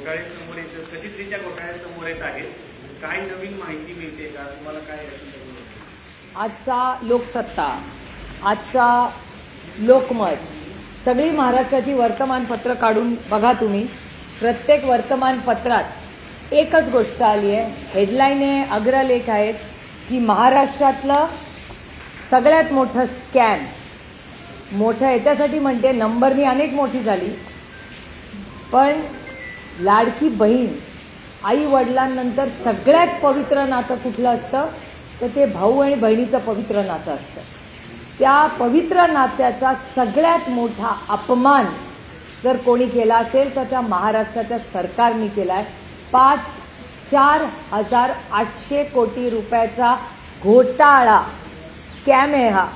घोटाळे समोर येत, कथितरित्या घोटाळे समोर येत आहेत, काय नवीन माहिती मिळते का तुम्हाला? काय आजचा लोकसत्ता, आजचा लोकमत, सगळी महाराष्ट्राची वर्तमानपत्र काढून बघा तुम्ही. प्रत्येक वर्तमानपत्रात एकच गोष्ट आली आहे, हेडलाईन आहे, अग्रलेख आहेत की महाराष्ट्रातलं सगळ्यात मोठं स्कॅम. मोठं याच्यासाठी म्हणते नंबरनी अनेक मोठी झाली, पण लाडकी बहीण आई वडिलांनंतर सगळ्यात पवित्र नातं कुठलं असतं तर ते भाऊ आणि बहिणीचं पवित्र नातं असतं. त्या पवित्र नात्याचा सगळ्यात मोठा अपमान जर कोणी केला असेल तर त्या महाराष्ट्राच्या सरकारने केला आहे. 4,800 कोटी रुपयाचा घोटाळा स्कॅम आहे हा,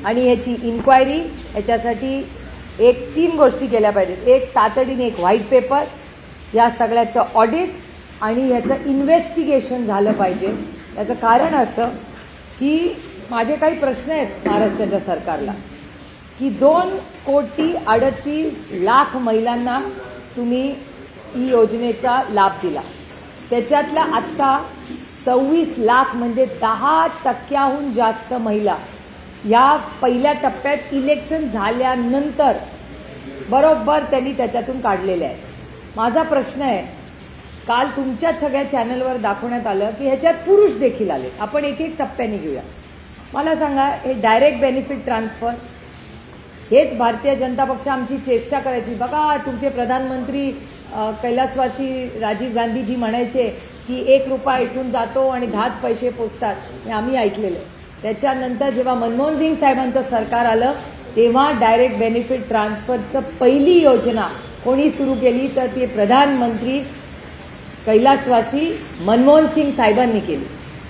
आणि ह्याची इन्क्वायरी, याच्यासाठी 3 गोष्टी केल्या पाहिजेत. एक, तातडीने एक व्हाईट पेपर, या सगळ्याचं ऑडिट आणि याचं इन्व्हेस्टिगेशन झालं पाहिजे. याचं कारण असं की माझे काही प्रश्न आहेत महाराष्ट्राच्या सरकारला की 2,38,00,000 महिलांना तुम्ही ही योजनेचा लाभ दिला, त्याच्यातल्या आत्ता 26 लाख म्हणजे 10% जास्त महिला या पहिल्या टप्प्यात इलेक्शन झाल्यानंतर बरोबर त्यांनी त्याच्यातून काढलेल्या आहेत. माझा प्रश्न आहे, काल तुमच्या सगळ्या चॅनलवर दाखवण्यात आलं की ह्याच्यात पुरुष देखील आले. आपण एक एक टप्प्याने घेऊया. मला सांगा, हे डायरेक्ट बेनिफिट ट्रान्सफर, हेच भारतीय जनता पक्ष आमची चेष्टा करायची. बघा, तुमचे प्रधानमंत्री कैलासवासी राजीव गांधीजी म्हणायचे की 1 रुपया इथून जातो आणि 10च पैसे पोचतात, हे आम्ही ऐकलेलं. त्याच्यानंतर जेव्हा मनमोहन सिंग साहेबांचं सरकार आलं तेव्हा डायरेक्ट बेनिफिट ट्रान्सफरचं पहिली योजना कोणी सुरू केली तर ती प्रधानमंत्री कैलासवासी मनमोहन सिंग साहेबांनी केली.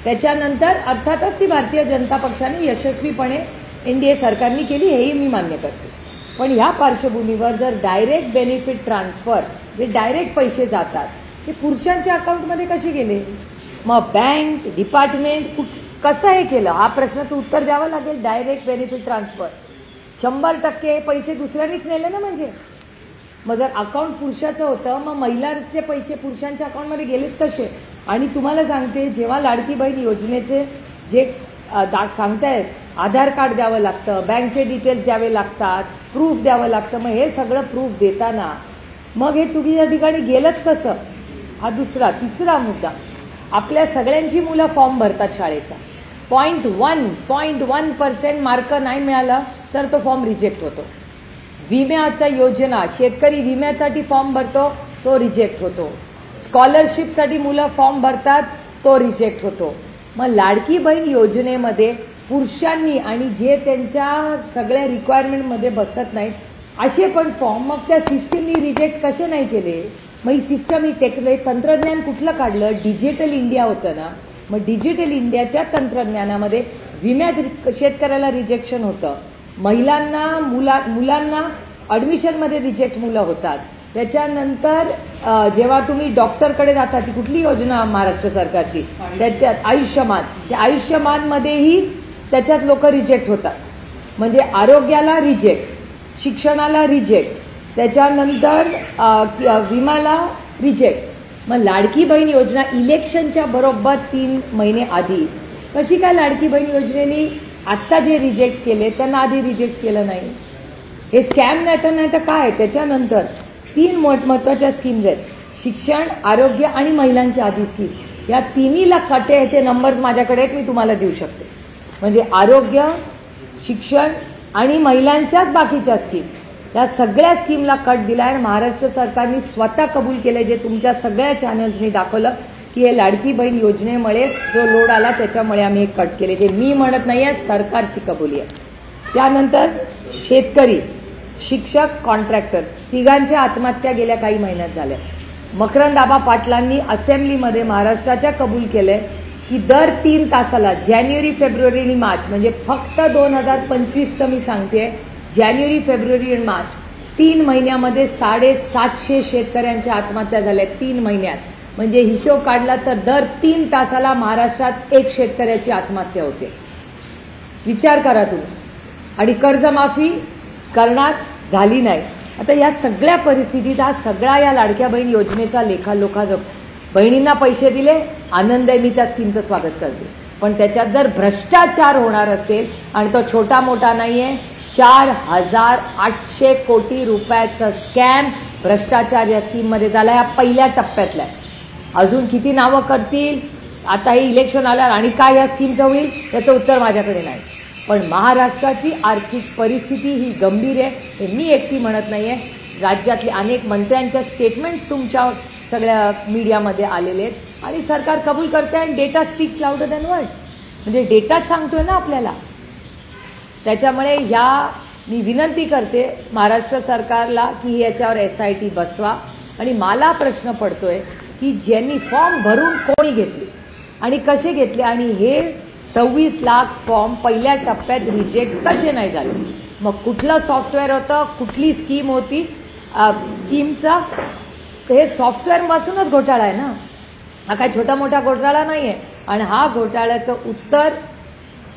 त्याच्यानंतर अर्थातच ती भारतीय जनता पक्षाने यशस्वीपणे एनडीए सरकारने केली, हेही मी मान्य करते. पण ह्या पार्श्वभूमीवर जर डायरेक्ट बेनिफिट ट्रान्सफर जे डायरेक्ट पैसे जातात ते पुरुषांच्या अकाउंटमध्ये कसे गेले, मग बँक डिपार्टमेंट कसं हे केलं, हा प्रश्नाचं उत्तर द्यावं लागेल. डायरेक्ट बेनिफिट ट्रान्सफर 100% पैसे दुसऱ्यांनीच नेले ना, म्हणजे मग जर अकाउंट पुरुषाचं होतं मग महिलांचे पैसे पुरुषांच्या अकाउंटमध्ये गेलेच कसे? आणि तुम्हाला सांगते, जेव्हा लाडकी बहीण योजनेचे जे सांगतायत आधार कार्ड द्यावं लागतं, बँकचे डिटेल्स द्यावे लागतात, प्रूफ द्यावं लागतं, मग हे सगळं प्रूफ देताना मग हे चुकीच्या ठिकाणी गेलंच कसं? हा दुसरा. तिसरा मुद्दा, आपल्या सगळ्यांची मुलं फॉर्म भरतात शाळेचा, 0.1% मार्क नाही मिळाला तर तो फॉर्म रिजेक्ट होतो. विम्याचा योजना, शेतकरी विम्यासाठी फॉर्म भरतो तो रिजेक्ट होतो. स्कॉलरशिपसाठी मुलं फॉर्म भरतात तो रिजेक्ट होतो. मग लाडकी बहीण योजनेमध्ये पुरुषांनी आणि जे त्यांच्या सगळ्या रिक्वायरमेंटमध्ये बसत नाहीत असे पण फॉर्म मग त्या सिस्टीमनी रिजेक्ट कसे नाही केले? मग ही सिस्टम, ही तंत्रज्ञान कुठलं काढलं? डिजिटल इंडिया होतं ना. मग डिजिटल इंडियाच्या तंत्रज्ञानामध्ये विम्यात शेतकऱ्याला रिजेक्शन होतं, महिलांना मुलांना ॲडमिशनमध्ये रिजेक्ट मुलं होतात. त्याच्यानंतर जेव्हा तुम्ही डॉक्टरकडे जाता, ती कुठली योजना महाराष्ट्र सरकारची, त्याच्यात आयुष्यमान, त्या आयुष्यमानमध्येही त्याच्यात लोक रिजेक्ट होतात. म्हणजे आरोग्याला रिजेक्ट, शिक्षणाला रिजेक्ट, त्याच्यानंतर विमाला रिजेक्ट. मग लाडकी बहीण योजना इलेक्शनच्या बरोबर 3 महिने आधी कशी काय लाडकी बहीण योजनेने आत्ता जे रिजेक्ट केले त्यांना आधी रिजेक्ट केलं नाही? हे स्कॅम नाही तर काय? त्याच्यानंतर 3 महत्वाच्या स्कीम्स आहेत, शिक्षण, आरोग्य आणि महिलांच्या आधी स्कीम. या तिन्हीला कट, याचे नंबर्स माझ्याकडे आहेत, मी तुम्हाला देऊ शकते. म्हणजे आरोग्य, शिक्षण आणि महिलांच्याच बाकीच्या स्कीम, या सगळ्या स्कीमला कट दिला आहे. महाराष्ट्र सरकारने स्वतः कबूल केलं, जे तुमच्या सगळ्या चॅनल्सनी दाखवलं की हे लाडकी बहीण योजनेमुळे जो लोड आला त्याच्यामुळे आम्ही हे कट केले. जे मी म्हणत नाही आहे, सरकारची कबुली आहे. त्यानंतर शेतकरी, शिक्षक, कॉन्ट्रॅक्टर तिघांच्या आत्महत्या गेल्या काही महिन्यात झाल्या. मकरंद आबा पाटलांनी असेंब्लीमध्ये महाराष्ट्राच्या कबूल केलंय की दर 3 तासाला जानेवारी, फेब्रुवारी आणि मार्च, म्हणजे फक्त 2025चं मी सांगते, जानेवारी, फेब्रुवारी आणि मार्च 3 महिन्यामध्ये 750 शेतकऱ्यांच्या आत्महत्या झाल्या 3 महिन्यात. म्हणजे हिशोब काढला तर दर 3 तासाला महाराष्ट्रात 1 शेतकऱ्याची आत्महत्या होते. विचार करा तुम्ही. आणि कर्जमाफी करण्यात झाली नाही. आता या सगळ्या परिस्थितीत हा सगळा या लाडक्या बहीण योजनेचा लेखाजोखा बहिणींना पैसे दिले, आनंद आहे, मी त्या स्कीमचं स्वागत करते. पण त्याच्यात जर भ्रष्टाचार होणार असेल, आणि तो छोटा मोठा नाहीये, 4,800 कोटी रुपयाचा स्कॅम भ्रष्टाचार या स्कीममध्ये झाला. या पहिल्या टप्प्यातला आहे. अजून किती नावं करतील, आता हे इलेक्शन आल्यावर आणि काय या स्कीमचं होईल याचं उत्तर माझ्याकडे नाही. पण महाराष्ट्राची आर्थिक परिस्थिती ही गंभीर आहे, हे मी एकटी म्हणत नाहीये. राज्यातले अनेक मंत्र्यांच्या स्टेटमेंट्स तुमच्या सगळ्या मीडियामध्ये आलेले आहेत आणि सरकार कबूल करते आणि data speaks louder than words. म्हणजे डेटाच सांगतोय ना आपल्याला. त्याच्यामुळे मी विनंती करते महाराष्ट्र सरकारला की याच्यावर SIT बसवा. आणि मला प्रश्न पडतोय की ज्यांनी फॉर्म भरून कोणी घेतले आणि कसे घेतले, आणि हे 26 लाख फॉर्म पहिल्या टप्प्यात रिजेक्ट कसे नाही झाले. मग कुठलं सॉफ्टवेअर होतं, कुठली स्कीम होती, स्कीमचा हे सॉफ्टवेअरपासूनच घोटाळा आहे ना. हा काय छोटा मोठा घोटाळा नाहीये. आणि हा घोटाळ्याचं उत्तर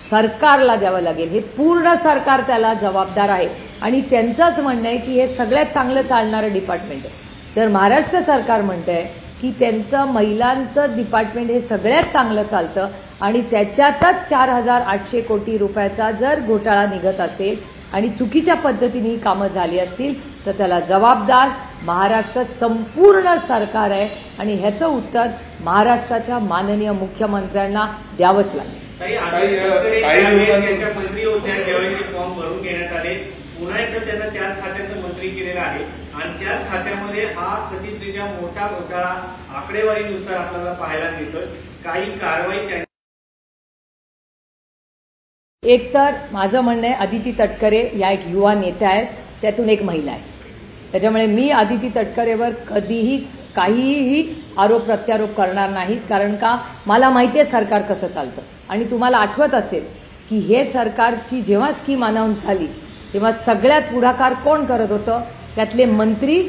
सरकारला द्यावं लागेल. हे पूर्ण सरकार त्याला जबाबदार आहे. आणि त्यांचंच म्हणणं आहे की हे सगळ्यात चांगलं चालणारं डिपार्टमेंट आहे. तर महाराष्ट्र सरकार म्हणतंय की त्यांचं महिलांचं डिपार्टमेंट हे सगळ्यात चांगलं चालतं आणि त्याच्यातच 4,800 कोटी रुपयाचा जर घोटाळा निघत असेल आणि चुकीच्या पद्धतीने ही कामं झाली असतील तर त्याला जबाबदार महाराष्ट्रात संपूर्ण सरकार आहे. आणि ह्याचं उत्तर महाराष्ट्राच्या माननीय मुख्यमंत्र्यांना द्यावंच लागेल. त्यांच्या मंत्री होत्या त्यावेळी फॉर्म भरून घेण्यात आले. पुन्हा एकदा त्यांना त्याच खात्याचं मंत्री केलेलं आहे आणि त्याच खात्यामध्ये हा कथितरित्या मोठा घोटाळा आकडेवारीनुसार आपल्याला पाहायला मिळतोय. काही कारवाई एक तर माझं म्हणणं आहे अदिती तटकरे या एक युवा नेत्या आहेत, त्यातून एक महिला आहे. त्याच्यामुळे मी अदिती तटकरेवर कधीही काहीही आरोप प्रत्यारोप करणार नाही. कारण का मला माहिती आहे सरकार कसं चालतं. आणि तुम्हाला आठवत असेल की हे सरकारची जेव्हा स्कीम अनाऊन्स झाली तेव्हा सगळ्यात पुढाकार कोण करत होतं, त्यातले मंत्री,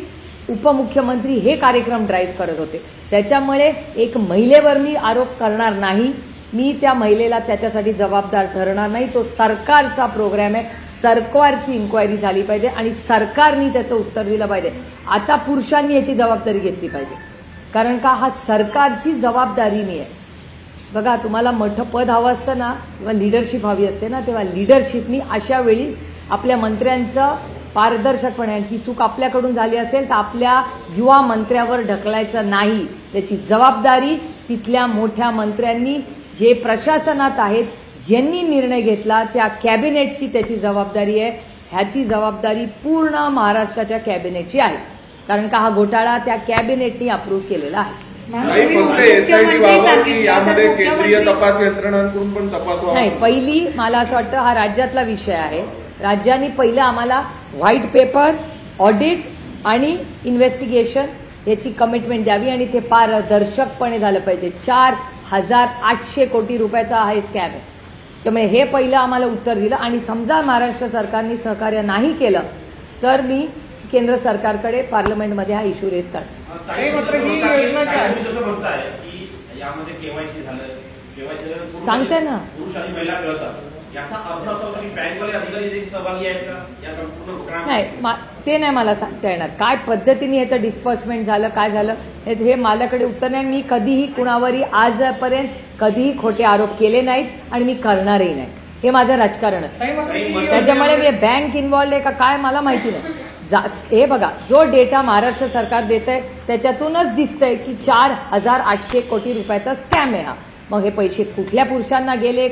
उपमुख्यमंत्री हे कार्यक्रम ड्राईव्ह करत होते. त्याच्यामुळे एक महिलेवर मी आरोप करणार नाही. मी त्या महिलेला त्याच्यासाठी जबाबदार ठरणार नाही. तो सरकारचा प्रोग्राम आहे. सरकारची इन्क्वायरी झाली पाहिजे आणि सरकारने त्याचं उत्तर दिलं पाहिजे. आता पुरुषांनी याची जबाबदारी घेतली पाहिजे. कारण का हा सरकारची जबाबदारी नाही आहे. बघा, तुम्हाला मोठं पद हवं असतं ना किंवा लिडरशिप हवी असते ना, तेव्हा लिडरशिपनी अशा वेळीच आपल्या मंत्र्यांचं पारदर्शकपणे, ती चूक आपल्याकडून झाली असेल तर आपल्या युवा मंत्र्यावर ढकलायचं नाही. त्याची जबाबदारी तिथल्या मोठ्या मंत्र्यांनी, जे प्रशासनात आहेत, ज्यांनी निर्णय घेतला त्या कॅबिनेटची त्याची जबाबदारी आहे. ह्याची जबाबदारी पूर्ण महाराष्ट्राच्या कॅबिनेटची आहे. कारण का हा घोटाळा त्या कॅबिनेटनी अप्रूव्ह केलेला आहे. यामध्ये केंद्रीय तपास यंत्रणांकडून पण तपास व्हावा. नाही, पहिली मला असं वाटतं हा राज्यातला विषय आहे. राज्यांनी पहिलं आम्हाला व्हाईट पेपर, ऑडिट आणि इन्व्हेस्टिगेशन याची कमिटमेंट द्यावी आणि ते पारदर्शकपणे झालं पाहिजे. 4,800 कोटी रुपयाचा हा स्कॅम आहे. त्यामुळे हे पहिलं आम्हाला उत्तर दिलं. आणि समजा महाराष्ट्र सरकारने सहकार्य नाही केलं तर मी केंद्र सरकारकडे पार्लमेंटमध्ये हा इश्यू रेज करतो. सांगते ना, पुरुष आणि महिला कळतात, याचा अर्थ असा होता की बँकवाले अधिकारी सहभागी आहेत का या संपूर्ण घोटाळ्यात? नाही, ते नाही मला सांगता येणार. काय पद्धतीने याचं डिस्पर्समेंट झालं, काय झालं हे माझ्याकडे उत्तर नाही. मी कधीही कुणावरही आजपर्यंत कधीही खोटे आरोप केले नाहीत आणि मी करणारही नाही. हे माझं राजकारण असतं. त्याच्यामुळे मी बँक इन्व्हॉल्ड आहे का काय मला माहिती नाही. हे बघा, जो डेटा महाराष्ट्र सरकार देत आहे त्याच्यातूनच दिसतंय की 4,800 कोटी रुपयाचा स्कॅम आहे हा. मग हे पैसे कुठल्या पुरुषांना गेले,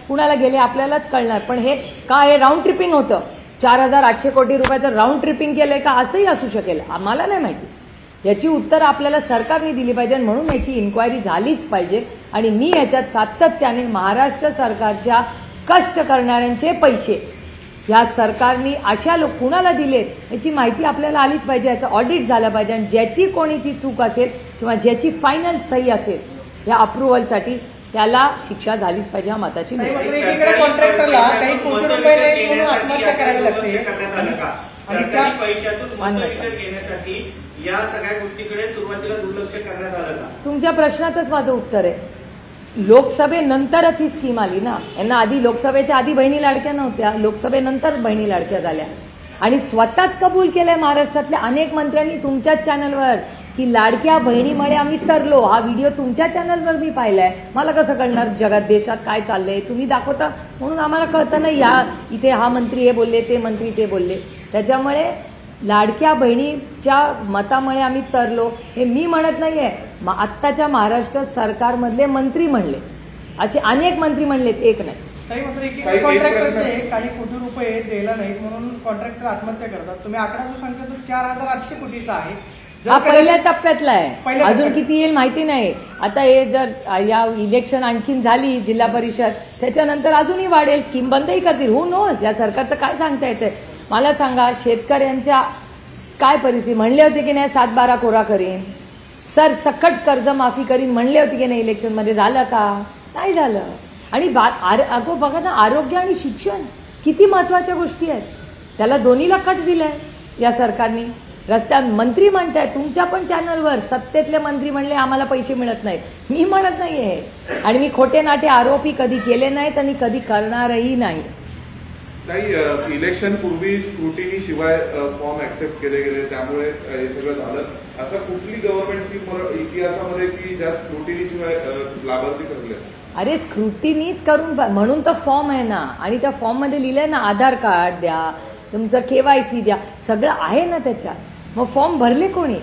कुणाला गेले आपल्यालाच कळणार. पण हे काय हे राऊंड ट्रिपिंग होतं, 4,800 कोटी रुपयाचं राऊंड ट्रिपिंग केलंय का असंही असू शकेल, आम्हाला नाही माहिती. याची उत्तर आपल्याला सरकारने दिली पाहिजे. म्हणून याची इन्क्वायरी झालीच पाहिजे. आणि मी याच्यात सातत्याने महाराष्ट्र सरकारच्या कष्ट करणाऱ्यांचे पैसे या सरकारने अशा कुणाला दिलेत याची माहिती आपल्याला आलीच पाहिजे. याचं ऑडिट झालं पाहिजे. आणि ज्याची कोणीची चूक असेल किंवा ज्याची फायनल सही असेल या अप्रुव्हलसाठी त्याला शिक्षा झालीच पाहिजे. हा मताची एकीकडे कॉन्ट्रॅक्टरला काही कोटी रुपये म्हणून आत्महत्या करावी लागते आणि त्या पैशातून मतं घेण्यासाठी या सगळ्या गोष्टीकडे सुरुवातीला दुर्लक्ष करण्यात आलं का? तुमच्या प्रश्नातच माझं उत्तर आहे. लोकसभेनंतरच ही स्कीम आली ना. यांना आधी लोकसभेच्या आधी बहिणी लाडक्या नव्हत्या, लोकसभेनंतर बहिणी लाडक्या झाल्या. आणि स्वतःच कबूल केलंय महाराष्ट्रातल्या अनेक मंत्र्यांनी तुमच्याच चॅनलवर की लाडक्या बहिणीमुळे आम्ही तरलो. हा व्हिडिओ तुमच्या चॅनलवर मी पाहिलाय. मला कसं कळणार जगात देशात काय चाललंय? तुम्ही दाखवता म्हणून आम्हाला कळतं ना. या इथे हा मंत्री हे बोलले, ते मंत्री ते बोलले. त्याच्यामुळे लाडक्या बहिणीच्या मतामुळे आम्ही तरलो हे मी म्हणत नाहीये. आत्ताच्या महाराष्ट्र सरकारमधले मंत्री म्हणले, असे अनेक मंत्री म्हणलेत, एक नाही. काही मात्र एक काही कॉन्ट्रॅक्टरचे काही कोटी रुपये द्यायला नाहीत म्हणून कॉन्ट्रॅक्टर आत्महत्या करतात. तुम्ही आकडा जो सांगता तो 4800 कोटीचा आहे. हा पहिल्या टप्प्यातला आहे. पहिल्या अजून टप्प्यात. किती येईल माहिती नाही. आता हे जर या इलेक्शन आणखीन झाली जिल्हा परिषद त्याच्यानंतर अजूनही वाढेल. स्कीम बंदही करतील. Who knows. या सरकारचं काय सांगता येतंय? मला सांगा शेतकऱ्यांच्या काय परिस्थिती. म्हणले होते की नाही 7-12 कोरा करीन, सर सकट कर्जमाफी करीन म्हणले होते की नाही इलेक्शनमध्ये. झालं का? नाही झालं. आणि अगो बघा ना, आरोग्य आणि शिक्षण किती महत्वाच्या गोष्टी आहेत. त्याला दोन्हीला कट दिलाय या सरकारने. रस्त्यात मंत्री म्हणताय तुमच्या पण चॅनलवर सत्तेतले मंत्री म्हणले आम्हाला पैसे मिळत नाहीत. मी म्हणत नाहीये आणि मी खोटे नाटे आरोपी कधी केले नाहीत आणि कधी करणारही नाही. काही इलेक्शन पूर्वी स्क्रुटिनी शिवाय फॉर्म ऍक्सेप्ट केले गेले त्यामुळे हे सगळं झालं. असं कुठली गव्हर्नमेंट स्कीम इतिहासामध्ये की ज्या स्क्रुटिनी शिवाय लाभार्थी ठरले? अरे स्क्रुटिनीच करून म्हणून तर फॉर्म आहे ना. आणि त्या फॉर्म मध्ये लिहिलंय ना आधार कार्ड द्या, तुमचं KYC द्या, सगळं आहे ना त्याच्यात. मग फॉर्म भरले कोणी?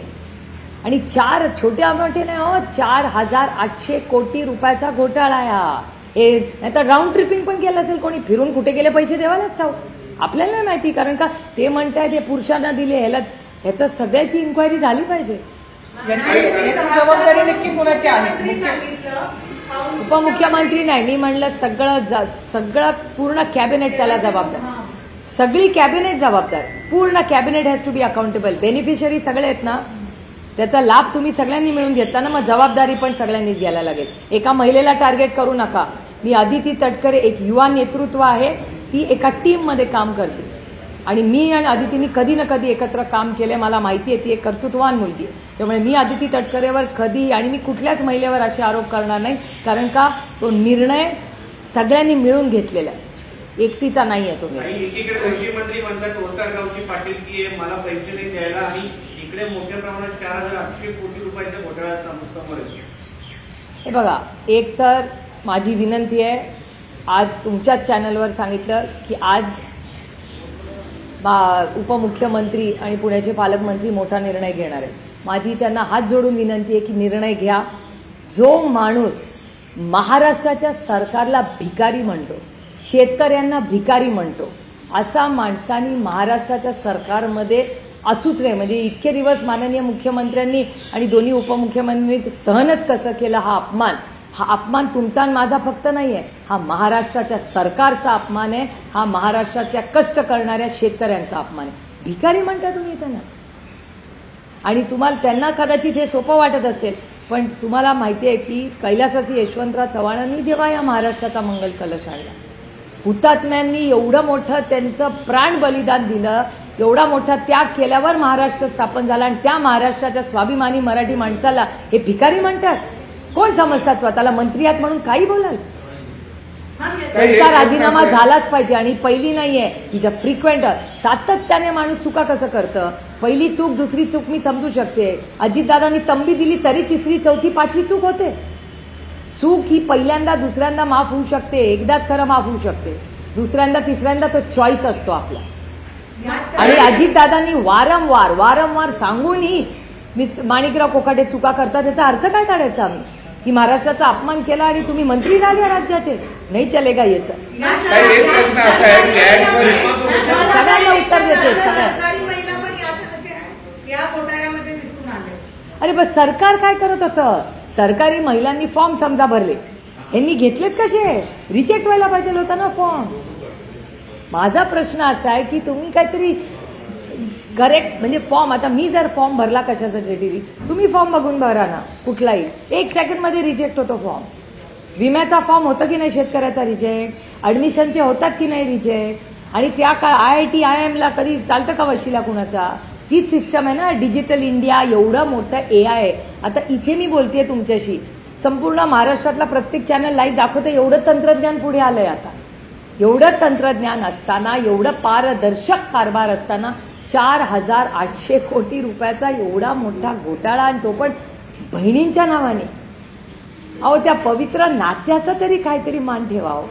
आणि 4 छोट्या मोठे नाही हो, 4800 कोटी रुपयाचा घोटाळा आहे हा. हे नाहीतर राऊंड ट्रिपिंग पण केलं असेल कोणी. फिरून कुठे गेले पैसे देवालाच ठाऊक. आपल्याला नाही माहिती. कारण का ते म्हणताय ते पुरुषांना दिले. ह्याचं सगळ्याची इन्क्वायरी झाली पाहिजे. याची जबाबदारी नक्की कोणाची आहे? उपमुख्यमंत्री नाही. मी म्हणलं सगळं पूर्ण कॅबिनेट त्याला जबाबदार. सगळी कॅबिनेट जबाबदार. पूर्ण cabinet has to be accountable. Beneficiary सगळे आहेत ना, त्याचा लाभ तुम्ही सगळ्यांनी मिळून घेतला ना, मग जबाबदारी पण सगळ्यांनीच घ्यायला लागेल. एका महिलेला टार्गेट करू नका. मी अदिती तटकरे एक युवा नेतृत्व आहे, ती एका टीम मध्ये काम करते आणि मी आणि अदितीने कधी ना कधी एकत्र काम केलंय. मला माहिती आहे ती एक कर्तृत्ववान मुलगी आहे. त्यामुळे मी अदिती तटकरेवर कधी आणि मी कुठल्याच महिलेवर असे आरोप करणार नाही. कारण का तो निर्णय सगळ्यांनी मिळून घेतलेला आहे, एकटीचा नाहीये तो. एकीकडे कृषी मंत्री म्हणतात ओसारगावची पाटीलकी आहे, मला पैसे नाही द्यायला, आणि इकडे मोठ्या प्रमाणात 4800 कोटी रुपयाचा घोटाळा समोर येतो. हे बघा, एक तर माझी विनंती आहे, आज तुमच्याच चॅनलवर सांगितलं की आज उपमुख्यमंत्री आणि पुण्याचे पालकमंत्री मोठा निर्णय घेणार आहेत. माझी त्यांना हात जोडून विनंती आहे की निर्णय घ्या. जो माणूस महाराष्ट्राच्या सरकारला भिकारी म्हणतो, शेतकऱ्यांना भिकारी म्हणतो, असा माणसांनी महाराष्ट्राच्या सरकारमध्ये असूच नाही. म्हणजे इतके दिवस माननीय मुख्यमंत्र्यांनी आणि दोन्ही उपमुख्यमंत्र्यांनी सहनच कसं केलं. हा अपमान तुमचा आणि माझा फक्त नाहीये, हा महाराष्ट्राच्या सरकारचा अपमान आहे. हा महाराष्ट्रातल्या कष्ट करणाऱ्या शेतकऱ्यांचा अपमान आहे. भिकारी म्हणता तुम्ही त्यांना. आणि तुम्हाला त्यांना कदाचित हे सोपं वाटत असेल, पण तुम्हाला माहिती आहे की कैलासवासी यशवंतराव चव्हाणांनी जेव्हा या महाराष्ट्राचा मंगल कलश आणला, हुतात्म्यांनी एवढं मोठं त्यांचं प्राण बलिदान दिलं, एवढा मोठा त्याग केल्यावर महाराष्ट्र स्थापन झाला. आणि त्या महाराष्ट्राच्या स्वाभिमानी मराठी माणसाला हे भिकारी म्हणतात. कोण समजतात स्वतःला मंत्री आहात म्हणून काही बोलाल? त्यांचा राजीनामा झालाच पाहिजे. आणि पहिली नाहीये, इज अ फ्रिक्वेंट. सातत्याने माणूस चुका कसं करतं. पहिली चूक दुसरी चूक मी समजू शकते. अजितदादांनी तंबी दिली तरी तिसरी चौथी पाचवी चूक होते. चूक ही पहिल्यांदा दुसऱ्यांदा माफ होऊ शकते, एकदाच खरं माफ होऊ शकते. दुसऱ्यांदा तिसऱ्यांदा तो चॉईस असतो आपला. आणि अजितदादांनी वारंवार सांगूनही माणिकराव कोकाटे चुका करतात. त्याचा अर्थ काय काढायचा आम्ही? की महाराष्ट्राचा अपमान केला आणि तुम्ही मंत्री झाले राज्याचे? नाही चलेगा ये सर. एक प्रश्न असा आहे की सगळ्यांना उत्तर देते सगळ्यांना. अरे बस सरकार काय करत होतं? सरकारी महिलांनी फॉर्म समजा भरले, यांनी घेतलेच कसे? रिजेक्ट व्हायला पाहिजे होता ना फॉर्म. माझा प्रश्न असा आहे की तुम्ही काहीतरी करेक्ट म्हणजे फॉर्म. आता मी जर फॉर्म भरला कशासाठी, तुम्ही फॉर्म बघून भरा ना कुठलाही, 1 सेकंडमध्ये रिजेक्ट होतो फॉर्म. विम्याचा फॉर्म होतं की नाही शेतकऱ्याचा रिजेक्ट, ऍडमिशनचे होतात की नाही रिजेक्ट. आणि त्या IIT IIM ला कधी चालतं का वशिला कुणाचा? तीच सिस्टम आहे ना. डिजिटल इंडिया एवढं मोठं AI आहे. आता इथे मी बोलतेय तुमच्याशी, संपूर्ण महाराष्ट्रातला प्रत्येक चॅनल लाईव्ह दाखवतं. एवढं तंत्रज्ञान पुढे आलंय आता. एवढं तंत्रज्ञान असताना, एवढं पारदर्शक कारभार असताना 4,800 कोटी रुपयाचा एवढा मोठा घोटाळा, आणि तो पण बहिणींच्या नावाने. अहो, त्या पवित्र नात्याचा तरी काहीतरी मान ठेवावं.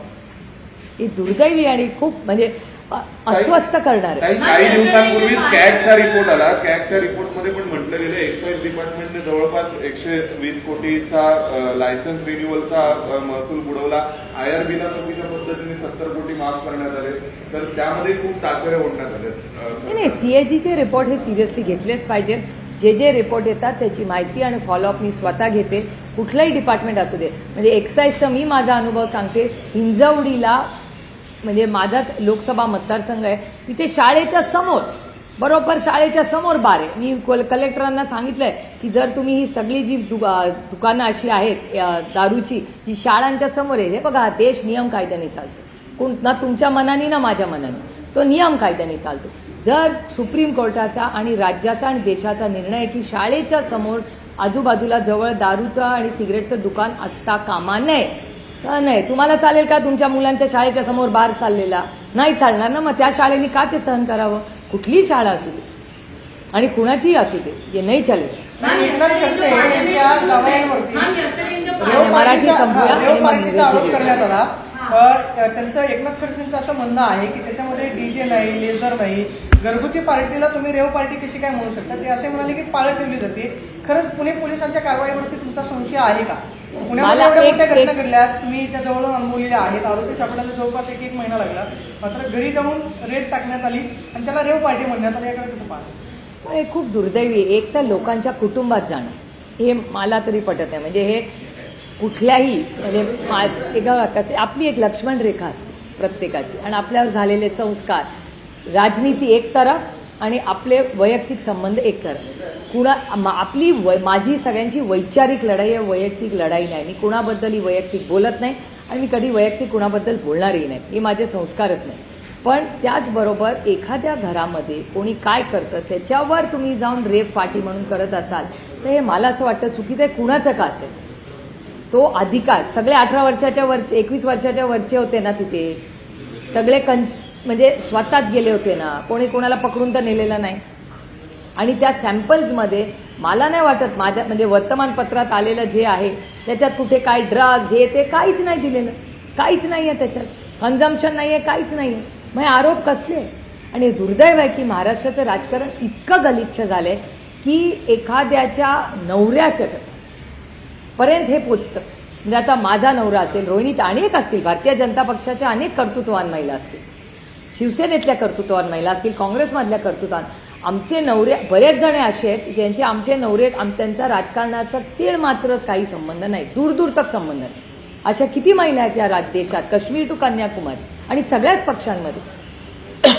ही दुर्दैवी आणि खूप म्हणजे अस्वस्थ करणार आहे. काही दिवसांपूर्वी कॅगचा रिपोर्ट आला. कॅगच्या रिपोर्टमध्ये पण म्हटलं गेलं एक्साईज डिपार्टमेंटने जवळपास 120 कोटीचा लायसन्स रिन्युअलचा महसूल बुडवला. IRBला चुकीच्या पद्धतीने 70 कोटी माफ करण्यात आले. तर त्यामध्ये खूप ताशेरे ओढण्यात आले. नाही, CAGचे रिपोर्ट हे सिरियसली घेतलेच पाहिजे. जे रिपोर्ट येतात त्याची माहिती आणि फॉलोअप मी स्वतः घेते, कुठलंही डिपार्टमेंट असू दे. म्हणजे एक्साईजचा मी माझा अनुभव सांगते. हिंजवडीला म्हणजे माझाच लोकसभा मतदारसंघ आहे, तिथे शाळेच्या समोर, बरोबर शाळेच्या समोर बार आहे. मी कलेक्टरांना सांगितलंय की जर तुम्ही ही सगळी जी दुकानं अशी आहेत दारूची, जी शाळांच्या समोर आहे, हे बघा, देश नियम कायद्याने चालतो. ना तुमच्या मनाने ना माझ्या मनाने, तो नियम कायद्याने चालतो. जर सुप्रीम कोर्टाचा आणि राज्याचा आणि देशाचा निर्णय आहे की शाळेच्या समोर आजूबाजूला जवळ दारूचं आणि सिगरेटचं दुकान असता कामा नये, तर नाही. तुम्हाला चालेल का तुमच्या मुलांच्या शाळेच्या समोर बार चाललेला? नाही चालणार ना. मग त्या शाळेने का ते सहन करावं? कुठलीही शाळा असू दे आणि कुणाचीही असू दे, जे नाही चालेल. एकनाथ खडसे यांच्या जावयांवरती मराठी संपूया आणि मग रेव आरोप करण्यात आला. त्यांचं एकनाथ खडसेंचं असं म्हणणं आहे की त्याच्यामध्ये DJ नाही, लेझर नाही, घरगुती पार्टीला तुम्ही रेव पार्टी कशी काय म्हणू शकता? ते असे म्हणाले की पाळत ठेवली जाते. खरंच पुणे पोलिसांच्या कारवाईवरती तुमचा संशय आहे का? पुण्यामध्ये एवढ्या मोठ्या घटना घडल्या, तुम्ही त्या जवळून अनुभवलेल्या आहेत. आरोपी सापडायला जवळपास 1 महिना लागला, मात्र घरी जाऊन रेड टाकण्यात आली आणि त्याला रेव पार्टी म्हणण्यात आली. याकडे कसं पाहता? हे खूप दुर्दैवी. एक तर लोकांच्या कुटुंबात जाणं हे मला तरी पटत नाही. म्हणजे हे कुठल्याही म्हणजे आपली एक लक्ष्मण रेखा असते प्रत्येकाची, आणि आपल्यावर झालेले संस्कार, राजनीती एक तरफ आणि आपले वैयक्तिक संबंध एक तरफ. आपली माझी सगळ्यांची वैचारिक लढाई आहे, वैयक्तिक लढाई नाही. मी कुणाबद्दलही वैयक्तिक बोलत नाही आणि मी कधी वैयक्तिक कुणाबद्दल बोलणारही नाही. हे माझे संस्कारच नाही. पण त्याचबरोबर एखाद्या घरामध्ये कोणी काय करतं त्याच्यावर तुम्ही जाऊन रेप पार्टी म्हणून करत असाल तर हे मला असं वाटतं चुकीचं आहे. कुणाचं का असेल तो अधिकार, सगळे 18 वर्षाच्या वरचे, 21 वर्षाच्या वरचे होते ना तिथे, सगळे म्हणजे स्वतःच गेले होते ना, कोणी कोणाला पकडून तर नेलेलं नाही. आणि त्या सॅम्पल्समध्ये मला नाही वाटत माझ्या म्हणजे वर्तमानपत्रात आलेलं जे आहे त्याच्यात कुठे काय ड्रग्ज हे ते काहीच नाही दिलेलं, काहीच नाही आहे त्याच्यात, कन्झम्पशन नाही आहे, काहीच नाही आहे. मग आरोप कसले? आणि दुर्दैव आहे की महाराष्ट्राचं राजकारण इतकं गलिच्छ झालंय की एखाद्याच्या नवऱ्याचं पर्यंत हे पोचतं. म्हणजे आता माझा नवरा असेल, रोहिणीत अनेक असतील, भारतीय जनता पक्षाच्या अनेक कर्तृत्ववान महिला असतील, शिवसेनेतल्या कर्तृत्ववान महिला असतील, काँग्रेसमधल्या कर्तृत्ववान, आमचे नवरे बरेच जण असे आहेत ज्यांचे आमचे नवरे त्यांचा राजकारणाचा तीळ मात्र काही संबंध नाही, दूर दूर तक संबंध नाही. अशा किती महिला आहेत या देशात, काश्मीर टू कन्याकुमारी, आणि सगळ्याच पक्षांमध्ये.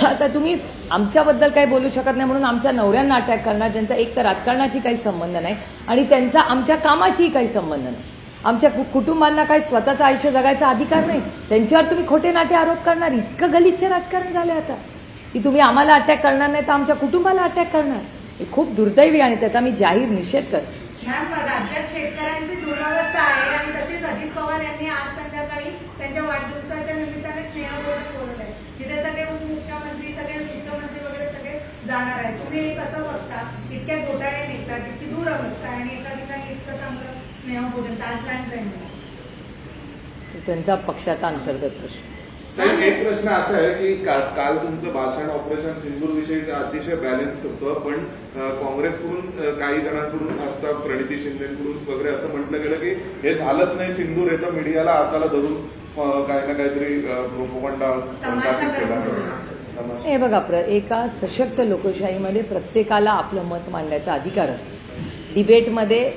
आता तुम्ही आमच्याबद्दल काही बोलू शकत नाही म्हणून आमच्या नवऱ्यांना अटॅक करणार, ज्यांचा एक तर राजकारणाशी काही संबंध नाही आणि त्यांचा आमच्या कामाशीही काही संबंध नाही. आमच्या कुटुंबांना काही स्वतःचं आयुष्य जगायचा अधिकार नाही, त्यांच्यावर तुम्ही खोटे नाटे आरोप करणार. इतकं गलिच्छ राजकारण झालं आता की तुम्ही आम्हाला अटॅक करणार नाही तर आमच्या कुटुंबाला अटॅक करणार. हे खूप दुर्दैवी आणि त्याचा मी जाहीर निषेध करते. राज्यात शेतकऱ्यांची दुरावस्था आहे आणि तसेच अजित पवार यांनी आज संध्याकाळी त्यांच्या वाढदिवसाच्या निमित्ताने स्नेहभोजन बोलवलं आहे. तिथे सगळे उपमुख्यमंत्री, सगळे मुख्यमंत्री वगैरे सगळे जाणार आहेत. तुम्ही हे कसं बघता? इतक्या घोटाळे निघतात, इतकी दुरावस्था आणि एका ठिकाणी इतकं चांगलं स्नेहभोजन ताजलँड जाईल. त्यांचा पक्षाचा अंतर्गत प्रश्न. एक प्रश्न असा आहे की काल तुमचं भाषण ऑपरेशन सिंदूर विषयी अतिशय बॅलन्स होतं, पण काँग्रेसकडून काही जणांकडून असता प्रणिती शिंदेकडून वगैरे असं म्हटलं गेलं की हे झालंच नाही सिंदूर, हे तर मीडियाला हाताला धरून काही ना काहीतरी प्रोपगंडा केला. हे बघा, एका सशक्त लोकशाहीमध्ये प्रत्येकाला आपलं मत मांडण्याचा अधिकार असतो. डिबेटमध्ये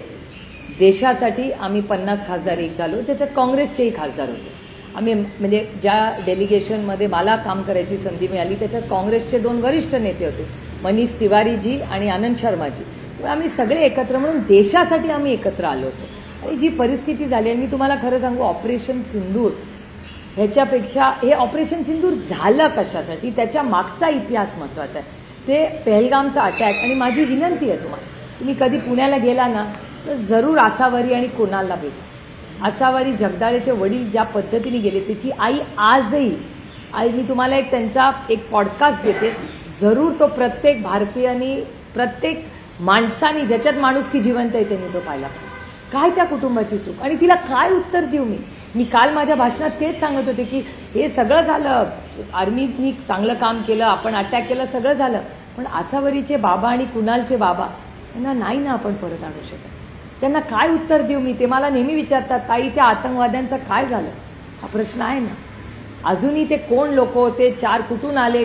देशासाठी आम्ही 50 खासदार एक झालो, ज्याच्यात काँग्रेसचेही खासदार होते. आम्ही म्हणजे ज्या डेलिगेशनमध्ये मला काम करायची संधी मिळाली त्याच्यात काँग्रेसचे 2 वरिष्ठ नेते होते, मनीष तिवारीजी आणि आनंद शर्माजी. आम्ही सगळे एकत्र म्हणून देशासाठी आम्ही एकत्र आलो होतो. आणि जी परिस्थिती झाली, आणि मी तुम्हाला खरं सांगू, ऑपरेशन सिंदूर ह्याच्यापेक्षा हे ऑपरेशन सिंदूर झालं कशासाठी, त्याच्या मागचा इतिहास महत्त्वाचा आहे. ते पहलगामचा अटॅक. आणि माझी विनंती आहे तुम्हाला, तुम्ही कधी पुण्याला गेला ना तर जरूर आसावरी आणि कोणाला भेटा. आसावरी जगदाळेचे वडील ज्या पद्धतीने गेले, त्याची आई आजही मी तुम्हाला त्यांचा एक पॉडकास्ट देते, जरूर तो प्रत्येक भारतीयांनी, प्रत्येक माणसानी, ज्याच्यात माणुसकी जिवंत आहे त्यांनी तो पाहिला. काय त्या कुटुंबाची चूक आणि तिला काय उत्तर देऊ मी काल माझ्या भाषणात तेच सांगत होते की हे सगळं झालं, आर्मीनी चांगलं काम केलं, आपण अटॅक केलं, सगळं झालं, पण आसावरीचे बाबा आणि कुणालचे बाबा यांना नाही ना आपण परत आणू शकत. त्यांना काय उत्तर देऊ मी, ते मला नेहमी विचारतात, ताई त्या आतंकवाद्यांचं काय झालं, हा प्रश्न आहे ना. अजूनही ते कोण लोक होते, 4 कुठून आले,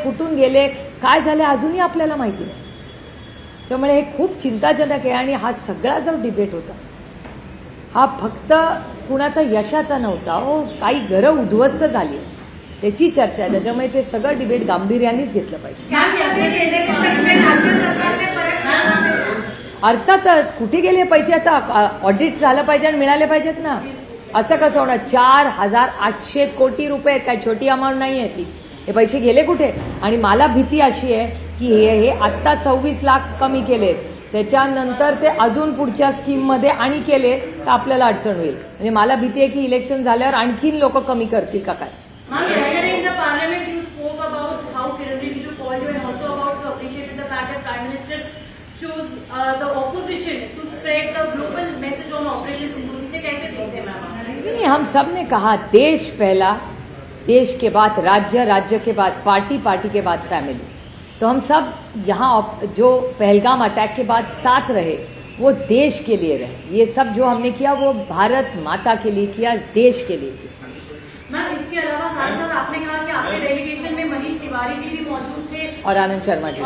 कुठून गेले, काय झाले अजूनही आपल्याला माहिती नाही. त्यामुळे हे खूप चिंताजनक आहे. आणि हा सगळा जो डिबेट होता हा फक्त कुणाचा यशाचा नव्हता हो, काही घरं उद्ध्वस्त झाली त्याची चर्चा आहे. त्याच्यामुळे ते सगळं डिबेट गांभीर्यानेच घेतलं पाहिजे. अर्थातच कुठे गेले पैशाचा ऑडिट झालं पाहिजे आणि मिळाले पाहिजेत ना. असं कसं होणार, 4,800 कोटी रुपये, काय छोटी अमाऊंट नाही आहे ती. हे पैसे गेले कुठे. आणि मला भीती अशी आहे की हे आत्ता 26 लाख कमी केलेत, त्याच्यानंतर ते अजून पुढच्या स्कीममध्ये आणि केले तर आपल्याला अडचण होईल. म्हणजे मला भीती आहे की इलेक्शन झाल्यावर आणखीन लोक कमी करतील का काय. Yesterday in the parliament you spoke about how Kiran Rijiju called you and also about to appreciate the fact that Prime Minister chose the opposition to spread the global message on Operation Sindoor. इसे कैसे देखते हैं ma'am? नहीं, हम सब ने कहा देश पहला, देश के बाद राज्य, राज्य के बाद पार्टी, पार्टी के बाद फैमिली. तो हम सब यहाँ जो पहलगाम अटैक के बाद साथ रहे वो देश के लिए रहे. ये सब जो हमने किया वो भारत माता के लिए किया, देश के लिए किया. मैम इसके अलावा साथ साथ आपने कहा कि आपके डेलीगेशन में मनीष तिवारी जी भी मौजूद थे और आनंद शर्मा जी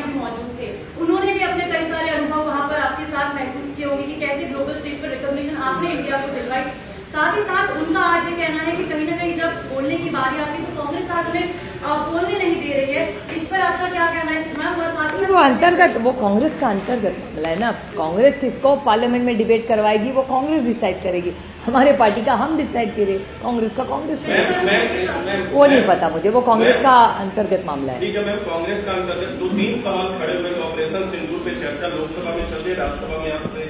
भी मौजूद थे. उन्होंने भी अपने कई सारे अनुभव वहाँ पर आपके साथ महसूस किए होंगे कि कैसे ग्लोबल स्टेज पर रिकॉग्निशन आपने इंडिया को दिलवाई. साथ ही साथ उनका आज ये कहना है कि कहीं ना कहीं जब बोलने की बारी आती है तो कांग्रेस आज में बोलने नहीं दे रही है. इस पर आपका क्या कहना है मैम? और साथ ही वो अंतर्गत, वो कांग्रेस का अंतर्गत मामला है ना. कांग्रेस किसको पार्लियामेंट में डिबेट करवाएगी वो कांग्रेस डिसाइड करेगी. हमारे पार्टी का हम डिसाइड करें, कांग्रेस का कांग्रेस करेगी. वो नहीं पता मुझे, वो कांग्रेस का अंतर्गत मामला है. ठीक है मैम, कांग्रेस का अंतर्गत 2-3 सवाल खड़े हुए. ऑपरेशन सिंदूर पे चर्चा लोकसभा में चल रही, राज्यसभा में आपसे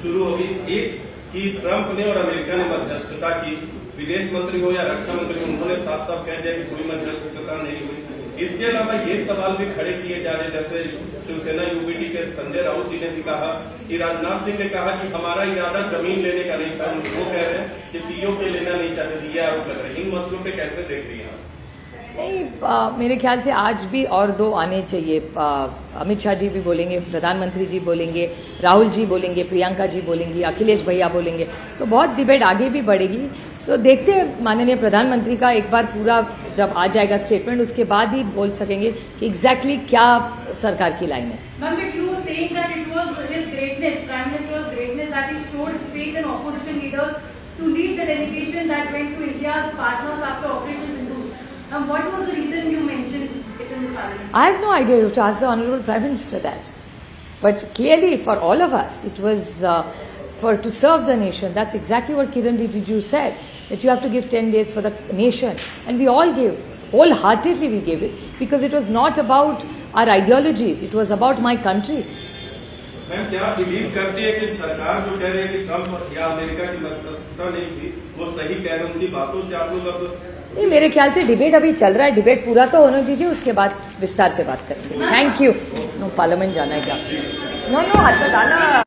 शुरू होगी. एक कि ट्रंप ने और अमेरिका ने मध्यस्थता की, विदेश मंत्री हो या रक्षा मंत्री, उन्होंने साफ साफ कह दिया कि कोई मध्यस्थता नहीं हुई. इसके अलावा ये सवाल भी खड़े किए जा रहे, जैसे शिवसेना यूपीटी के संजय राउत जी ने भी कहा कि राजनाथ सिंह ने कहा कि हमारा इरादा जमीन लेने का नहीं था. वो कह रहे हैं कि पीओके लेना नहीं चाहते. ये आरोप लग रहे हैं. इन मसलों पे कैसे देख रही हैं? नहीं, मेरे ख्याल से आज भी और 2 आने चाहिए. अमित शाह जी भी बोलेंगे, प्रधानमंत्री जी बोलेंगे, राहुल जी बोलेंगे, प्रियंका जी बोलेंगी, अखिलेश भैया बोलेंगे, तो बहुत डिबेट आगे भी बढ़ेगी. तो देखते हैं माननीय प्रधानमंत्री का एक बार पूरा जब आ जाएगा स्टेटमेंट, उसके बाद ही बोल सकेंगे कि एग्जैक्टली क्या सरकार की लाइन है. Ma'am, but you were saying that it was his greatness, Prime Minister's greatness, that he showed faith in opposition leaders to lead the delegation that went to India's partners after Operation Sindoor. What was the reason you mentioned it in the parliament? I have no idea. You have to ask the Honourable Prime Minister that. But clearly, for all of us, it was to serve the nation. That's exactly what Kiran Rijiju said, that you have to give 10 days for the nation. And we all gave, wholeheartedly we gave it, because it was not about our ideologies, it was about my country. Ma'am क्या believe करती है कि सरकार जो कह रही है कि ट्रंप या अमेरिका की मध्यस्थता नहीं थी, वो सही कह रहे हैं? उनकी बातों से आप लोग अब नहीं, मेरे ख्याल से डिबेट अभी चल रहा है, डिबेट पूरा तो होने दीजिए, उसके बाद विस्तार से बात करेंगे. Thank you. नो, पार्लियामेंट जाना है क्या? नो, हाथ बताना.